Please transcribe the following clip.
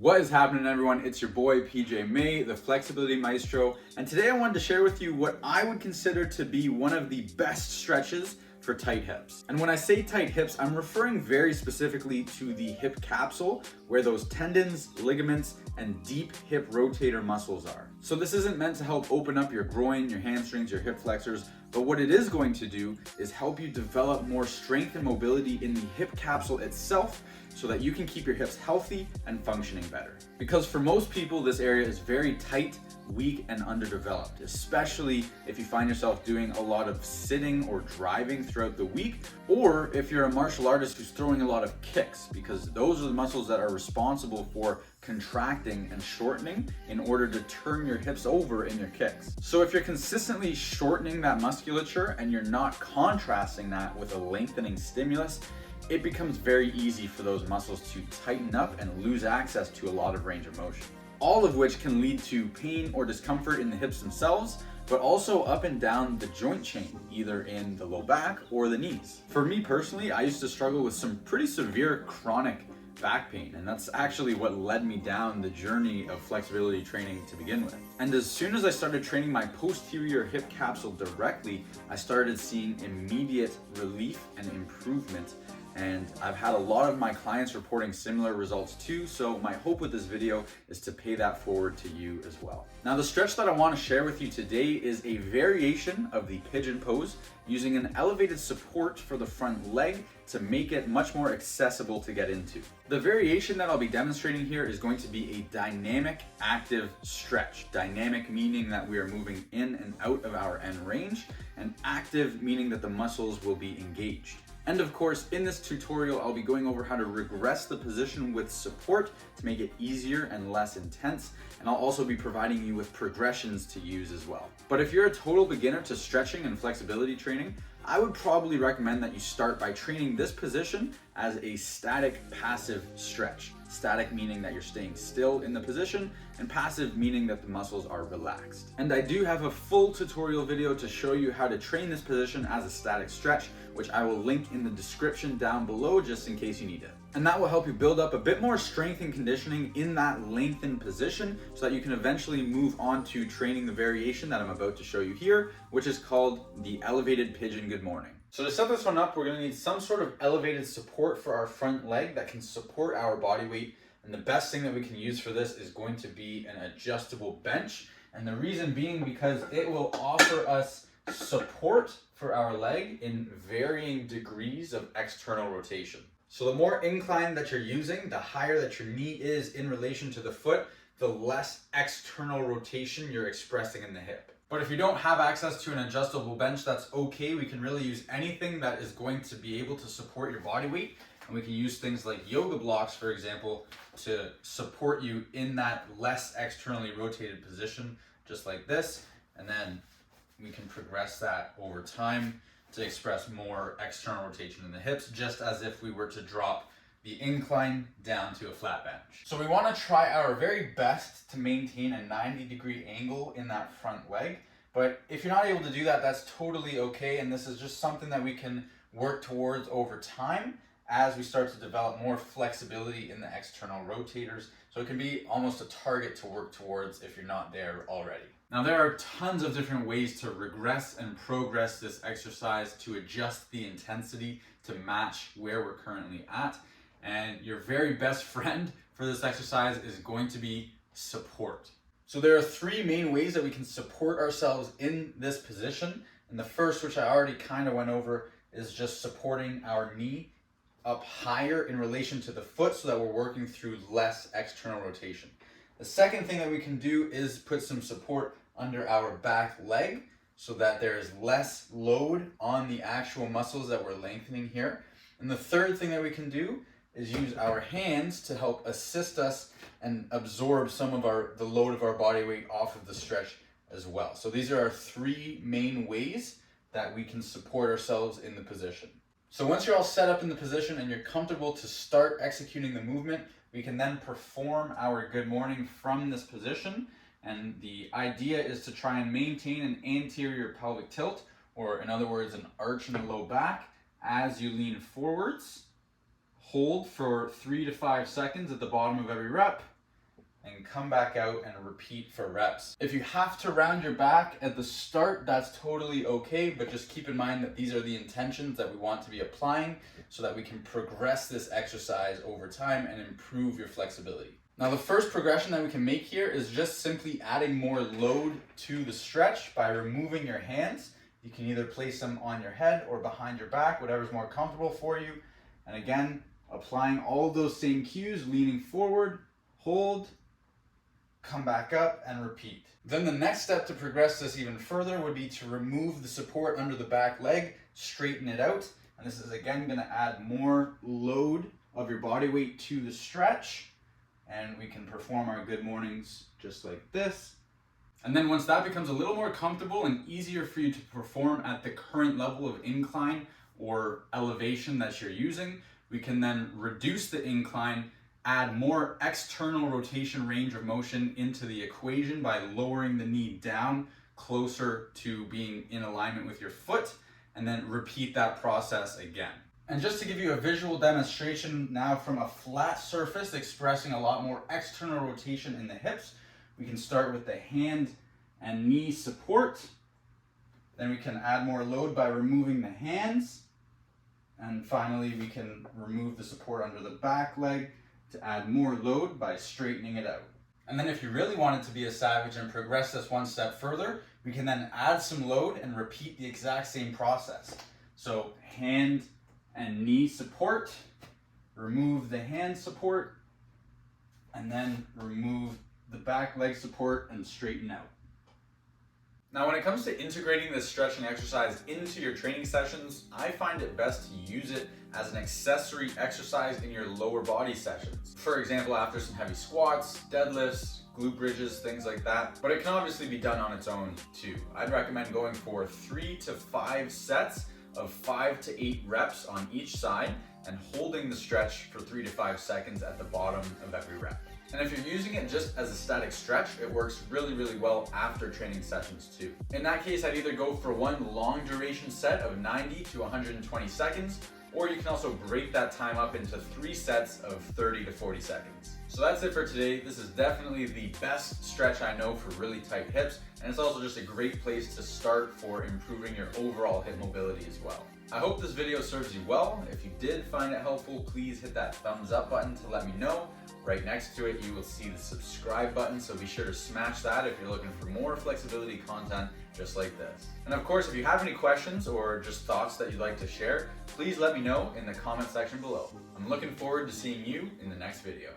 What is happening, everyone? It's your boy PJ May, the Flexibility Maestro, and today I wanted to share with you what I would consider to be one of the best stretches for tight hips. And when I say tight hips, I'm referring very specifically to the hip capsule, where those tendons, ligaments, and deep hip rotator muscles are. So this isn't meant to help open up your groin, your hamstrings, your hip flexors, but what it is going to do is help you develop more strength and mobility in the hip capsule itself, so that you can keep your hips healthy and functioning better. Because for most people, this area is very tight, weak, and underdeveloped, especially if you find yourself doing a lot of sitting or driving throughout the week, or if you're a martial artist who's throwing a lot of kicks, because those are the muscles that are responsible for contracting and shortening in order to turn your hips over in your kicks. So if you're consistently shortening that musculature and you're not contrasting that with a lengthening stimulus, it becomes very easy for those muscles to tighten up and lose access to a lot of range of motion. All of which can lead to pain or discomfort in the hips themselves, but also up and down the joint chain, either in the low back or the knees. For me personally, I used to struggle with some pretty severe chronic back pain, and that's actually what led me down the journey of flexibility training to begin with. And as soon as I started training my posterior hip capsule directly, I started seeing immediate relief and improvement. And I've had a lot of my clients reporting similar results too, so my hope with this video is to pay that forward to you as well. Now, the stretch that I want to share with you today is a variation of the pigeon pose using an elevated support for the front leg to make it much more accessible to get into. The variation that I'll be demonstrating here is going to be a dynamic active stretch. Dynamic meaning that we are moving in and out of our end range, and active meaning that the muscles will be engaged. And of course, in this tutorial, I'll be going over how to regress the position with support to make it easier and less intense. And I'll also be providing you with progressions to use as well. But if you're a total beginner to stretching and flexibility training, I would probably recommend that you start by training this position as a static passive stretch. Static meaning that you're staying still in the position, and passive meaning that the muscles are relaxed. And I do have a full tutorial video to show you how to train this position as a static stretch, which I will link in the description down below just in case you need it. And that will help you build up a bit more strength and conditioning in that lengthened position so that you can eventually move on to training the variation that I'm about to show you here, which is called the elevated pigeon good morning. So to set this one up, we're going to need some sort of elevated support for our front leg that can support our body weight. And the best thing that we can use for this is going to be an adjustable bench. And the reason being because it will offer us support for our leg in varying degrees of external rotation. So the more incline that you're using, the higher that your knee is in relation to the foot, the less external rotation you're expressing in the hip. But if you don't have access to an adjustable bench, that's okay. We can really use anything that is going to be able to support your body weight. And we can use things like yoga blocks, for example, to support you in that less externally rotated position, just like this. And then we can progress that over time to express more external rotation in the hips, just as if we were to drop the incline down to a flat bench. So we want to try our very best to maintain a 90-degree angle in that front leg. But if you're not able to do that, that's totally okay. And this is just something that we can work towards over time as we start to develop more flexibility in the external rotators. So it can be almost a target to work towards if you're not there already. Now, there are tons of different ways to regress and progress this exercise to adjust the intensity to match where we're currently at. And your very best friend for this exercise is going to be support. So there are three main ways that we can support ourselves in this position. And the first, which I already kind of went over, is just supporting our knee up higher in relation to the foot so that we're working through less external rotation. The second thing that we can do is put some support under our back leg so that there is less load on the actual muscles that we're lengthening here. And the third thing that we can do is use our hands to help assist us and absorb some of the load of our body weight off of the stretch as well. So these are our three main ways that we can support ourselves in the position. So once you're all set up in the position and you're comfortable to start executing the movement, we can then perform our good morning from this position. And the idea is to try and maintain an anterior pelvic tilt, or in other words, an arch in the low back as you lean forwards. Hold for 3 to 5 seconds at the bottom of every rep, and come back out and repeat for reps. If you have to round your back at the start, that's totally okay, but just keep in mind that these are the intentions that we want to be applying so that we can progress this exercise over time and improve your flexibility. Now, the first progression that we can make here is just simply adding more load to the stretch by removing your hands. You can either place them on your head or behind your back, whatever's more comfortable for you. And again, applying all of those same cues, leaning forward, hold, come back up and repeat. Then the next step to progress this even further would be to remove the support under the back leg, straighten it out. And this is again gonna add more load of your body weight to the stretch. And we can perform our good mornings just like this. And then once that becomes a little more comfortable and easier for you to perform at the current level of incline or elevation that you're using, we can then reduce the incline, add more external rotation range of motion into the equation by lowering the knee down closer to being in alignment with your foot, and then repeat that process again. And just to give you a visual demonstration now from a flat surface expressing a lot more external rotation in the hips, we can start with the hand and knee support. Then we can add more load by removing the hands. And finally, we can remove the support under the back leg to add more load by straightening it out. And then if you really wanted to be a savage and progress this one step further, we can then add some load and repeat the exact same process. So hand and knee support, remove the hand support, and then remove the back leg support and straighten out. Now, when it comes to integrating this stretching exercise into your training sessions, I find it best to use it as an accessory exercise in your lower body sessions. For example, after some heavy squats, deadlifts, glute bridges, things like that. But it can obviously be done on its own too. I'd recommend going for 3 to 5 sets of 5 to 8 reps on each side and holding the stretch for 3 to 5 seconds at the bottom of every rep. And if you're using it just as a static stretch, it works really, really well after training sessions too. In that case, I'd either go for one long duration set of 90 to 120 seconds, or you can also break that time up into 3 sets of 30 to 40 seconds. So that's it for today. This is definitely the best stretch I know for really tight hips, and it's also just a great place to start for improving your overall hip mobility as well. I hope this video serves you well. If you did find it helpful, please hit that thumbs up button to let me know. Right next to it, you will see the subscribe button, so be sure to smash that if you're looking for more flexibility content just like this. And of course, if you have any questions or just thoughts that you'd like to share, please let me know in the comment section below. I'm looking forward to seeing you in the next video.